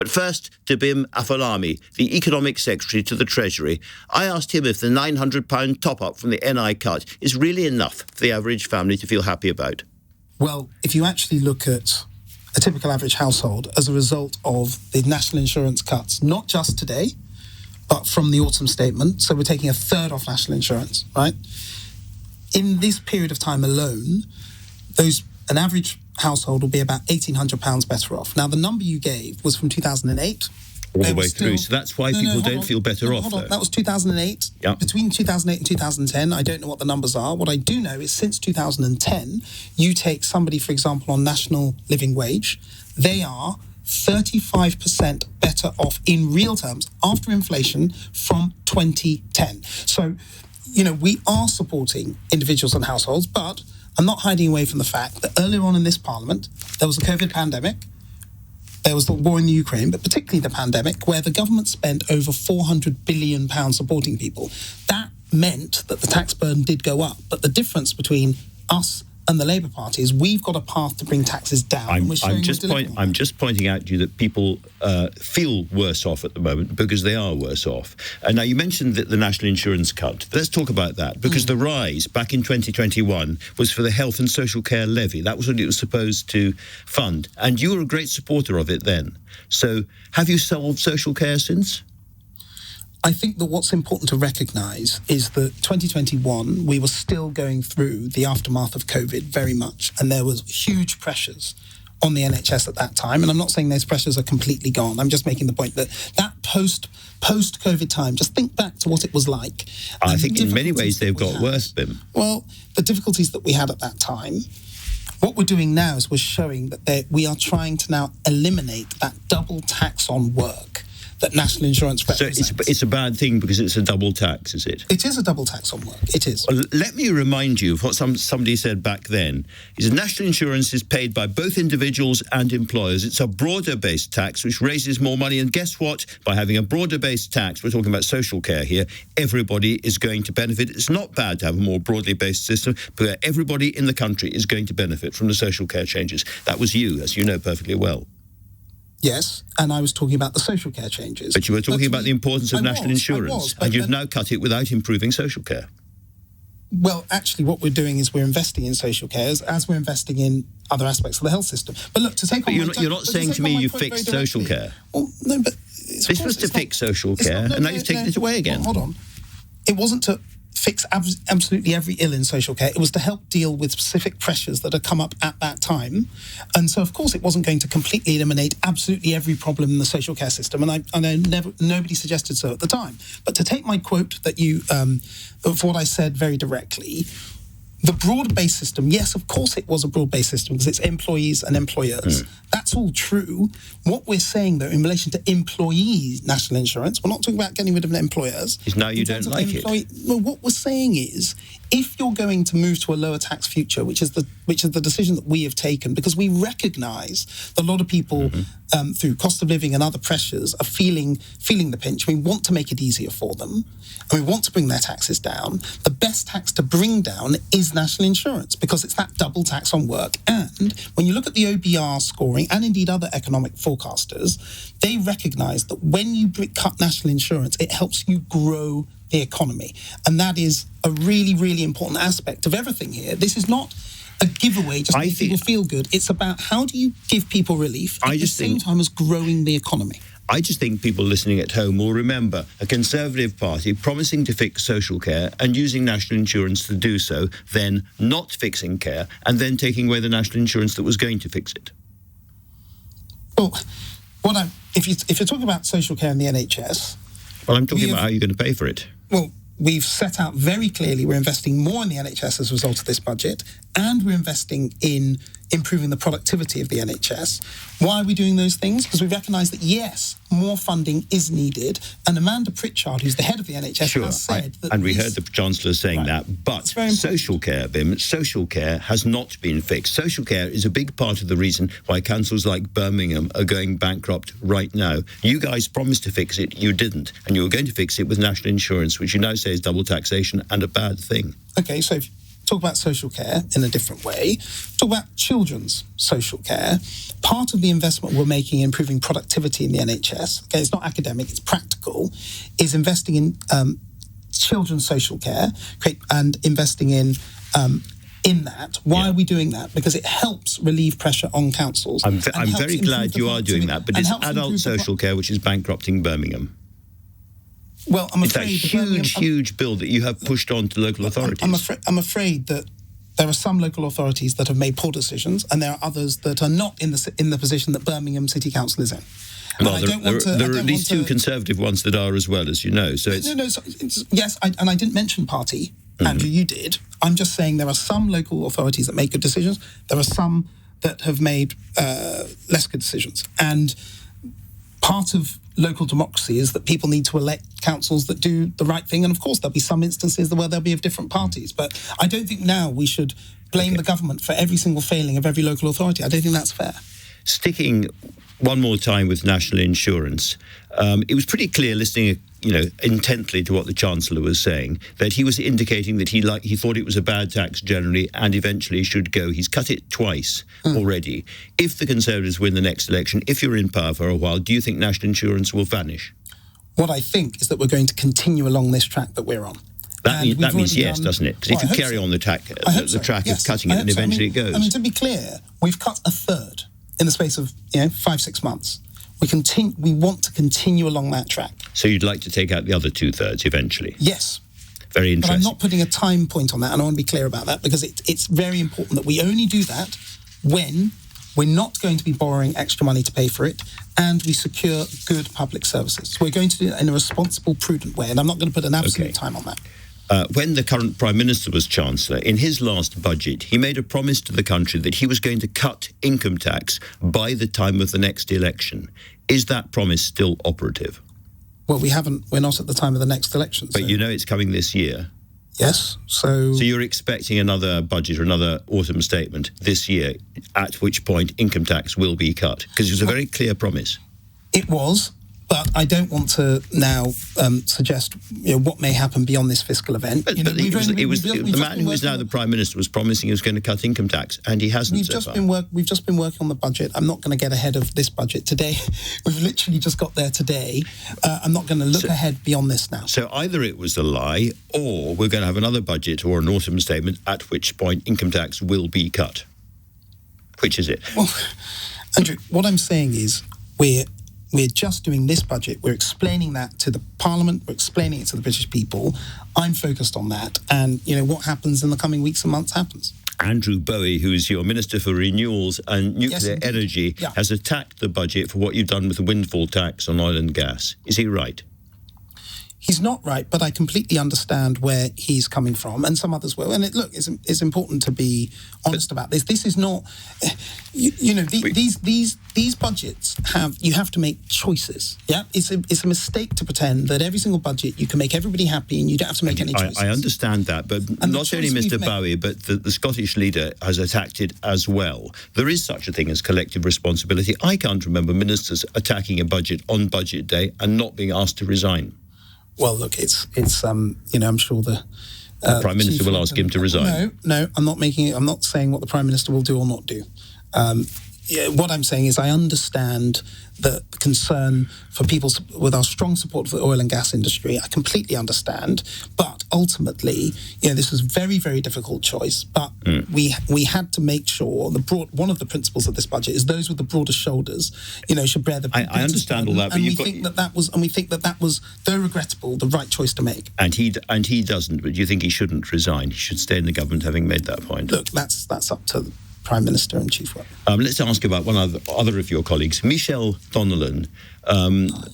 But first, to Bim Afolami, the Economic Secretary to the Treasury. I asked him if the £900 top-up from the NI cut is really enough for the average family to feel happy about. Well, if you actually look at a typical average household as a result of the national insurance cuts, not just today, but from the autumn statement, so we're taking a third off national insurance, right? In this period of time alone, an average household will be about £1,800 better off. Now, the number you gave was from 2008. All the way through. So that's why people don't feel better off, though. That was 2008. Yep. Between 2008 and 2010, I don't know what the numbers are. What I do know is since 2010, you take somebody, for example, on national living wage, they are 35% better off in real terms after inflation from 2010. So, we are supporting individuals and households, but I'm not hiding away from the fact that earlier on in this parliament, there was a COVID pandemic, there was the war in the Ukraine, but particularly the pandemic, where the government spent over £400 billion supporting people. That meant that the tax burden did go up. But the difference between us and the Labour Party is we've got a path to bring taxes down. I'm just pointing out to you that people feel worse off at the moment because they are worse off. And now you mentioned that the national insurance cut. Let's talk about that, because the rise back in 2021 was for the health and social care levy. That was what it was supposed to fund. And you were a great supporter of it then. So have you solved social care since? I think that what's important to recognise is that 2021, we were still going through the aftermath of COVID very much, and there was huge pressures on the NHS at that time. And I'm not saying those pressures are completely gone. I'm just making the point that post-COVID time, just think back to what it was like. I think in many ways they've got worse, Bim. Well, the difficulties that we had at that time, what we're doing now is we're showing that we are trying to now eliminate that double tax on work that national insurance represents. So it's a bad thing because it's a double tax, is it? It is a double tax on work. It is. Well, let me remind you of what somebody said back then. Is national insurance is paid by both individuals and employers. It's a broader-based tax which raises more money. And guess what? By having a broader-based tax, we're talking about social care here, everybody is going to benefit. It's not bad to have a more broadly based system, but everybody in the country is going to benefit from the social care changes. That was you, as you know perfectly well. Yes, and I was talking about the social care changes. But you were talking about the importance of national insurance, and you've now cut it without improving social care. Well, actually, what we're doing is we're investing in social care as we're investing in other aspects of the health system. But look, to take on you're not saying to me you fixed social care. Well, no, but this was to fix social care, and now you've taken it away again. Hold on. It wasn't to fix absolutely every ill in social care. It was to help deal with specific pressures that had come up at that time. And so, of course, it wasn't going to completely eliminate absolutely every problem in the social care system. And I know nobody suggested so at the time. But to take my quote that you, for what I said very directly, the broad-based system, yes, of course it was a broad-based system because it's employees and employers. That's all true. What we're saying, though, in relation to employees' national insurance, we're not talking about getting rid of employers. Is now you don't like it. No, what we're saying is, if you're going to move to a lower tax future, which is the decision that we have taken, because we recognise that a lot of people, through cost of living and other pressures, are feeling the pinch. We want to make it easier for them, and we want to bring their taxes down. The best tax to bring down is national insurance, because it's that double tax on work. And when you look at the OBR scoring, and indeed other economic forecasters, they recognise that when you cut national insurance, it helps you grow the economy. And that is a really, really important aspect of everything here. This is not a giveaway just to make people feel good. It's about how do you give people relief at the same time as growing the economy. I just think people listening at home will remember a Conservative Party promising to fix social care and using national insurance to do so, then not fixing care, and then taking away the national insurance that was going to fix it. Well, if you're talking about social care in the NHS... Well, I'm talking about how you're going to pay for it. Well, we've set out very clearly we're investing more in the NHS as a result of this budget, and we're investing in improving the productivity of the NHS. Why are we doing those things? Because we recognise that, yes, more funding is needed. And Amanda Pritchard, who's the head of the NHS, has said that... And we heard the Chancellor saying that. But social care, Bim, social care has not been fixed. Social care is a big part of the reason why councils like Birmingham are going bankrupt right now. You guys promised to fix it. You didn't. And you were going to fix it with national insurance, which you now say is double taxation and a bad thing. OK, so talk about social care in a different way, talk about children's social care. Part of the investment we're making in improving productivity in the NHS, okay, it's not academic, it's practical, is investing in children's social care and investing in that. Why are we doing that? Because it helps relieve pressure on councils. I'm very glad you are doing that, but it's adult social care which is bankrupting Birmingham. Well, I'm it's afraid that huge bill that you have pushed on to local authorities. I'm afraid that there are some local authorities that have made poor decisions, and there are others that are not in the position that Birmingham City Council is in. Well, there are at least two Conservative ones that are as well, as you know. So it's yes, and I didn't mention party, Andrew. You did. I'm just saying there are some local authorities that make good decisions. There are some that have made less good decisions, and part of local democracy is that people need to elect councils that do the right thing. And of course, there'll be some instances where they'll be of different parties. But I don't think now we should blame the government for every single failing of every local authority. I don't think that's fair. Sticking one more time with national insurance, it was pretty clear listening, intently to what the Chancellor was saying, that he was indicating that he thought it was a bad tax generally and eventually should go. He's cut it twice already. If the Conservatives win the next election, if you're in power for a while, do you think national insurance will vanish? What I think is that we're going to continue along this track that we're on. That means yes, doesn't it? Because if you carry on the track of cutting it, and eventually it goes. I mean, to be clear, we've cut a third in the space of 5-6 months. We want to continue along that track. So you'd like to take out the other 2/3 eventually? Yes. Very interesting. But I'm not putting a time point on that, and I want to be clear about that, because it's very important that we only do that when we're not going to be borrowing extra money to pay for it, and we secure good public services. We're going to do that in a responsible, prudent way, and I'm not going to put an absolute time on that. When the current Prime Minister was Chancellor, in his last budget, he made a promise to the country that he was going to cut income tax by the time of the next election. Is that promise still operative? Well, we're not at the time of the next election. But you know it's coming this year. Yes, so you're expecting another budget or another autumn statement this year, at which point income tax will be cut? Because it was a very clear promise. It was. But I don't want to now suggest what may happen beyond this fiscal event. But the man who is now the Prime Minister was promising he was going to cut income tax, and he hasn't We've just been working on the budget. I'm not going to get ahead of this budget today. We've literally just got there today. I'm not going to look ahead beyond this now. So either it was a lie, or we're going to have another budget or an autumn statement, at which point income tax will be cut. Which is it? Well, Andrew, what I'm saying is we're just doing this budget. We're explaining that to the Parliament. We're explaining it to the British people. I'm focused on that. And, what happens in the coming weeks and months happens. Andrew Bowie, who is your Minister for Renewals and Nuclear Energy, has attacked the budget for what you've done with the windfall tax on oil and gas. Is he right? He's not right, but I completely understand where he's coming from, and some others will. And it's important to be honest about this. This is not, these budgets you have to make choices. Yeah, it's a mistake to pretend that every single budget you can make everybody happy and you don't have to make any choices. I understand that, but not only Mr. Bowie, but the Scottish leader has attacked it as well. There is such a thing as collective responsibility. I can't remember ministers attacking a budget on budget day and not being asked to resign. Well, look, it's I'm sure the Prime Minister will ask him to resign. No, I'm not saying what the Prime Minister will do or not do. What I'm saying is I understand the concern for people with our strong support for the oil and gas industry. I completely understand. But ultimately, this was a very, very difficult choice. But we had to make sure one of the principles of this budget is those with the broadest shoulders, should bear the. I understand all that, but we think that was, though regrettable, the right choice to make. And he doesn't. But do you think he shouldn't resign? He should stay in the government, having made that point. Look, that's up to Prime Minister and Chief Whip. Let's ask about one other of your colleagues. Michelle Donelan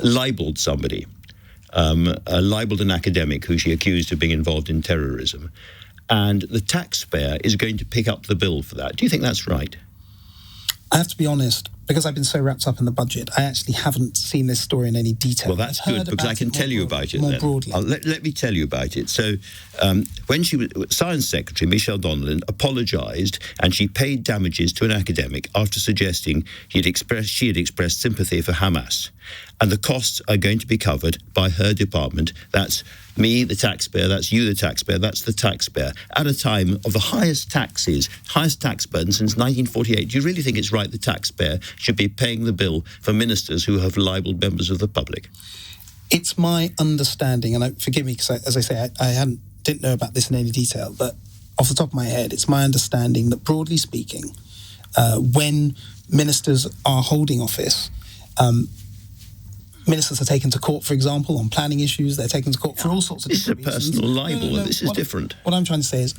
libelled somebody, libelled an academic who she accused of being involved in terrorism, and the taxpayer is going to pick up the bill for that. Do you think that's right? I have to be honest, because I've been so wrapped up in the budget, I actually haven't seen this story in any detail. Well, that's good, because I can tell you about it more then. broadly. Let me tell you about it. So when she was Science Secretary, Michelle Donelan, apologised and she paid damages to an academic after suggesting she had expressed sympathy for Hamas. And the costs are going to be covered by her department. That's me, the taxpayer, that's you, the taxpayer, that's the taxpayer, at a time of the highest tax burden since 1948. Do you really think it's right the taxpayer should be paying the bill for ministers who have libelled members of the public? It's my understanding, and forgive me because, as I say, I didn't know about this in any detail, but off the top of my head, it's my understanding that, broadly speaking, when ministers are holding office, ministers are taken to court, for example, on planning issues. They're taken to court for all sorts of different reasons. This is a personal libel, and this is different. What I'm trying to say is,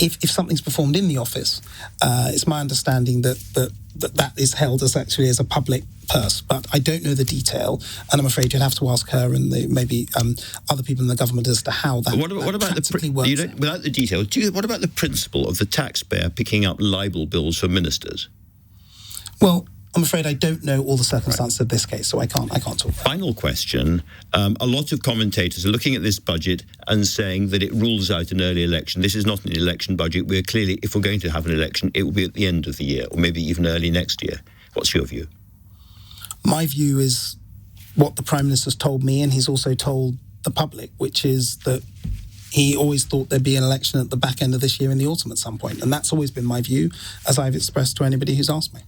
if something's performed in the office, it's my understanding that is held as actually as a public purse. But I don't know the detail, and I'm afraid you'd have to ask her and maybe other people in the government as to how that practically works. Without the detail, what about the principle of the taxpayer picking up libel bills for ministers? Well, I'm afraid I don't know all the circumstances of this case, so I can't talk. Final question. A lot of commentators are looking at this budget and saying that it rules out an early election. This is not an election budget. We're clearly, if we're going to have an election, it will be at the end of the year, or maybe even early next year. What's your view? My view is what the Prime Minister's told me, and he's also told the public, which is that he always thought there'd be an election at the back end of this year in the autumn at some point. And that's always been my view, as I've expressed to anybody who's asked me.